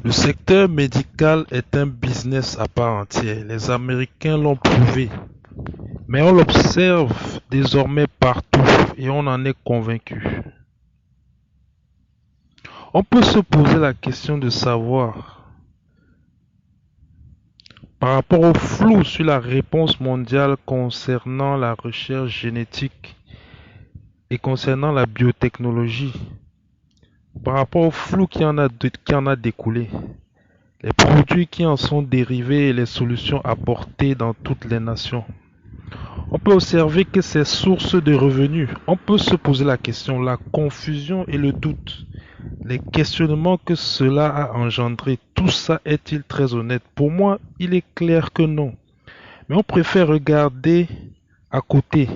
Le secteur médical est un business à part entière. Les Américains l'ont prouvé, mais on l'observe désormais partout et on en est convaincu. On peut se poser la question de savoir, par rapport au flou sur la réponse mondiale concernant la recherche génétique et concernant la biotechnologie, par rapport au flou qui en a découlé, les produits qui en sont dérivés et les solutions apportées dans toutes les nations. On peut observer que ces sources de revenus, on peut se poser la question, la confusion et le doute, les questionnements que cela a engendré, tout ça est-il très honnête? Pour moi, il est clair que non. Mais on préfère regarder à côté,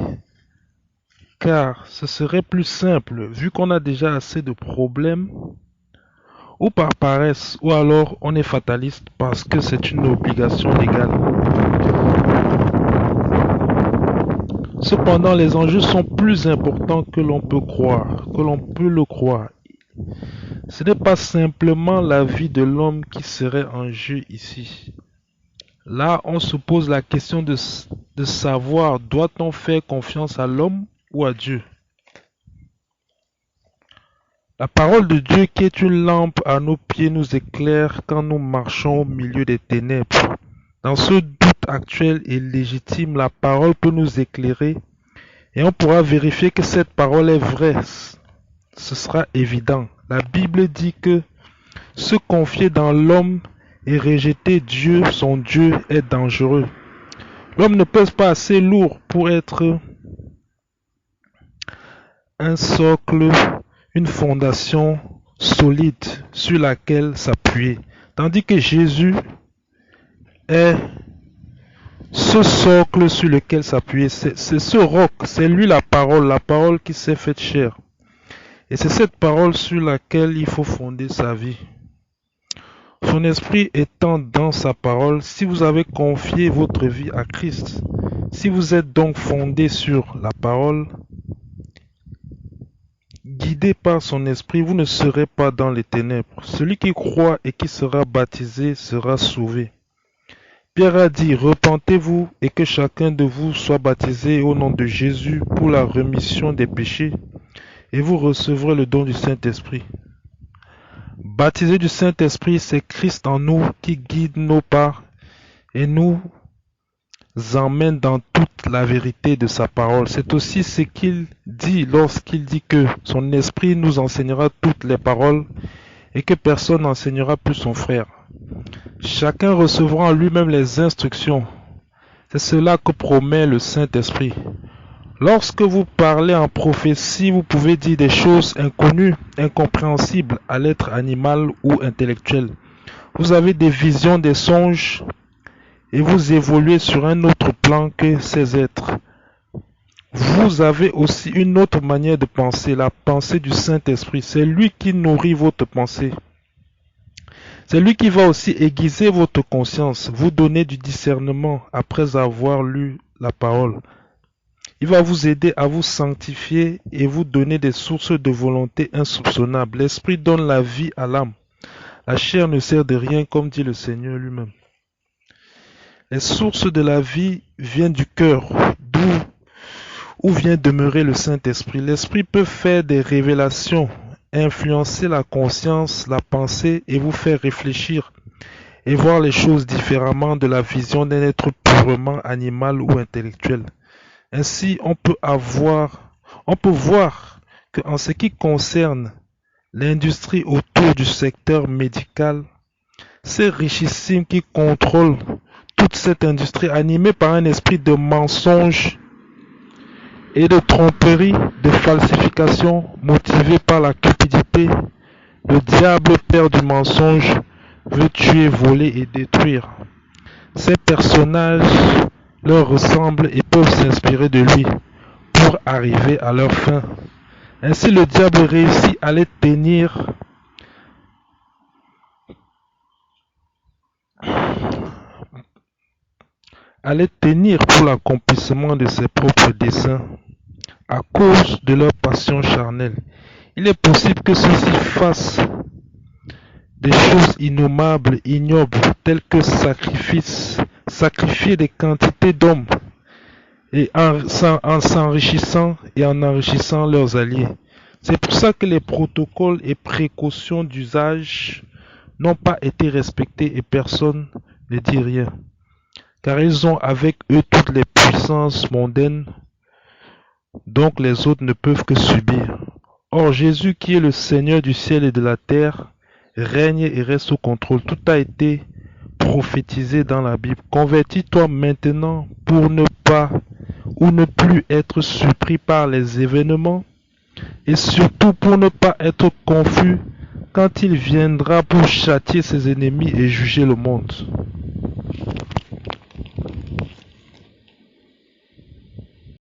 car ce serait plus simple, vu qu'on a déjà assez de problèmes, ou par paresse, ou alors on est fataliste parce que c'est une obligation légale. Cependant, les enjeux sont plus importants que l'on peut le croire. Ce n'est pas simplement la vie de l'homme qui serait en jeu ici. Là, on se pose la question de savoir, doit-on faire confiance à l'homme ou à Dieu? La parole de Dieu qui est une lampe à nos pieds nous éclaire quand nous marchons au milieu des ténèbres. Dans ce doute actuel et légitime, la parole peut nous éclairer et on pourra vérifier que cette parole est vraie. Ce sera évident. La Bible dit que se confier dans l'homme et rejeter Dieu, son Dieu, est dangereux. L'homme ne pèse pas assez lourd pour être un socle, une fondation solide sur laquelle s'appuyer. Tandis que Jésus est ce socle sur lequel s'appuyer. C'est ce roc, c'est lui la parole qui s'est faite chair. Et c'est cette parole sur laquelle il faut fonder sa vie. Son esprit étant dans sa parole, si vous avez confié votre vie à Christ, si vous êtes donc fondé sur la parole, guidé par son esprit, vous ne serez pas dans les ténèbres. Celui qui croit et qui sera baptisé sera sauvé. Pierre a dit, repentez-vous et que chacun de vous soit baptisé au nom de Jésus pour la rémission des péchés, et vous recevrez le don du Saint-Esprit. Baptisé du Saint-Esprit, c'est Christ en nous qui guide nos pas et nous emmène dans toute la vérité de sa parole. C'est aussi ce qu'il dit lorsqu'il dit que son esprit nous enseignera toutes les paroles et que personne n'enseignera plus son frère. Chacun recevra en lui-même les instructions. C'est cela que promet le Saint-Esprit. Lorsque vous parlez en prophétie, vous pouvez dire des choses inconnues, incompréhensibles à l'être animal ou intellectuel. Vous avez des visions, des songes, et vous évoluez sur un autre plan que ces êtres. Vous avez aussi une autre manière de penser, la pensée du Saint-Esprit. C'est lui qui nourrit votre pensée. C'est lui qui va aussi aiguiser votre conscience, vous donner du discernement après avoir lu la parole. Il va vous aider à vous sanctifier et vous donner des sources de volonté insoupçonnables. L'esprit donne la vie à l'âme. La chair ne sert de rien, comme dit le Seigneur lui-même. Les sources de la vie viennent du cœur, où vient demeurer le Saint-Esprit. L'Esprit peut faire des révélations, influencer la conscience, la pensée et vous faire réfléchir et voir les choses différemment de la vision d'un être purement animal ou intellectuel. Ainsi, on peut voir qu'en ce qui concerne l'industrie autour du secteur médical, c'est richissime qui contrôle toute cette industrie animée par un esprit de mensonge et de tromperie, de falsification motivé par la cupidité. Le diable, père du mensonge, veut tuer, voler et détruire. Ces personnages leur ressemblent et peuvent s'inspirer de lui pour arriver à leur fin. Ainsi, le diable réussit à les tenir pour l'accomplissement de ses propres desseins à cause de leur passion charnelle. Il est possible que ceux-ci fassent des choses innommables, ignobles, telles que sacrifier des quantités d'hommes et en s'enrichissant et en enrichissant leurs alliés. C'est pour ça que les protocoles et précautions d'usage n'ont pas été respectés et personne ne dit rien, car ils ont avec eux toutes les puissances mondaines, donc les autres ne peuvent que subir. Or Jésus, qui est le Seigneur du ciel et de la terre, règne et reste sous contrôle. Tout a été prophétisé dans la Bible. Convertis-toi maintenant pour ne pas ou ne plus être surpris par les événements et surtout pour ne pas être confus quand il viendra pour châtier ses ennemis et juger le monde.